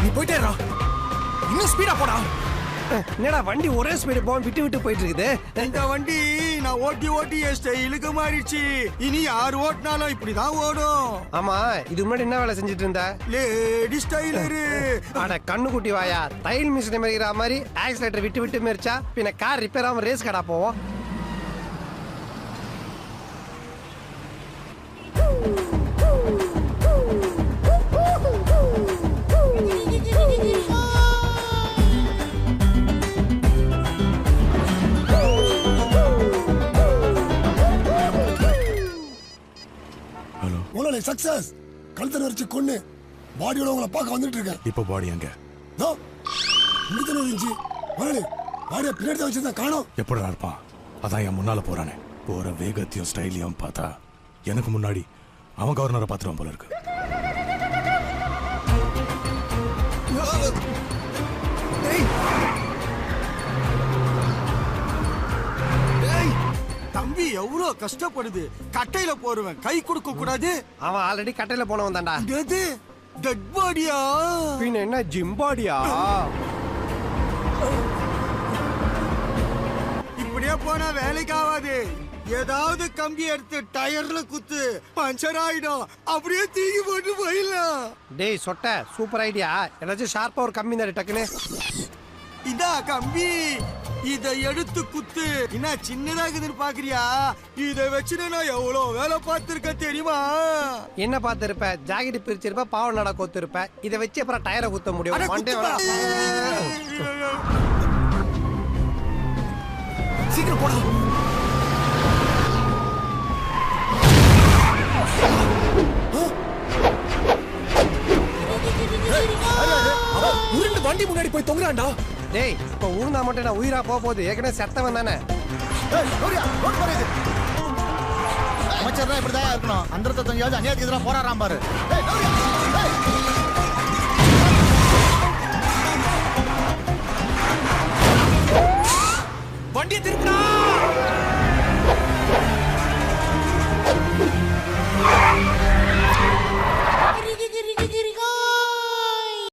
நீ போயிட்டேரா, இன்னும் ஸ்பீடா போடா. என்னடா வண்டி ஒரே ஸ்பீடு போகும், விட்டு விட்டு போயிட்டு இருக்குது. இந்த வண்டி நான் ஓட்டி ஓட்டி என் ஸ்டைலுக்கு மாறிடுச்சு. இனி யார் ஓட்டினாலும் இப்படிதான் ஓடும். ஆமா, இது முன்னாடி என்ன வேலை செஞ்சுட்டு இருந்த? லேடி ஸ்டைலரு. அட கண்ணு குட்டி வாயா, தையல் மிஷினை மேய்க்கிற மாதிரி ஆக்சிலேட்டர் விட்டு விட்டு மேய்ச்சா பின்ன கார் ரிப்பேர் ஆகாம ரேஸ் கடா போவோம். சக்சஸ் கழுத்தனை வச்சு கொன்னு பாடியோட உங்களை பார்க்க வந்துட்டு இருக்கேன். இப்போ பாடி எங்க? இங்கதானே இருந்துச்சு. முதலாளி பாடியை பின்னாடி தான் வச்சிருந்தேன், காணோம். எப்படா இருப்பான்? அதான் என் முன்னால போறானே. போற வேகத்தையும் ஸ்டைலையும் பார்த்தா எனக்கு முன்னாடி அவன் கவர்னரை பார்த்துருவான் போல இருக்கு. தம்பி எவ்வளவு கஷ்டப்படுது. கட்டையில போடுவேன், கை கொடுக்க கூடாது. அவன் ஆல்ரெடி கட்டையில போனவன் தான்டா. டெட் பாடியா? பின்ன என்ன ஜிம் பாடியா? இப்படியே போனா வேலைக்கு ஆகாது. ஏதாவது கம்பி எடுத்து டயர்ல குத்து, பஞ்சர் ஆயிடும். அப்படியே தூக்கி போட்டு போயிடலாம். டேய் சொட்ட, சூப்பர் ஐடியா. ஏதாச்சும் ஷார்ப்பா ஒரு கம்பி தான் டக்குன்னு. இதா கம்பி, இத எடுத்து குத்து. என்ன சின்னதாகுதுன்னு பாக்குறியா? இத வச்சுட்டு நான் எவ்வளவு வேலை பார்த்திருக்க தெரியுமா? என்ன பார்த்திருப்ப? ஜாக்கெட் பிரிச்சிருப்ப, பாவ நட கோத்திருப்ப. இதை வச்சு அப்புறம் டயரை குத்த முடியும். சீக்கிரம் போடா. உருண்டு வண்டி முன்னாடி போய் தொங்குறான்டா. டேய், இப்ப ஊர்ந்தா மட்டும் நான் உயிரா போகுது. ஏற்கனவே செத்தவன் தானே. அமைச்சர் தான் இப்படிதான் இருக்கணும். அந்த அநியாயத்துக்கு எதிராக போராடுறான் பாரு.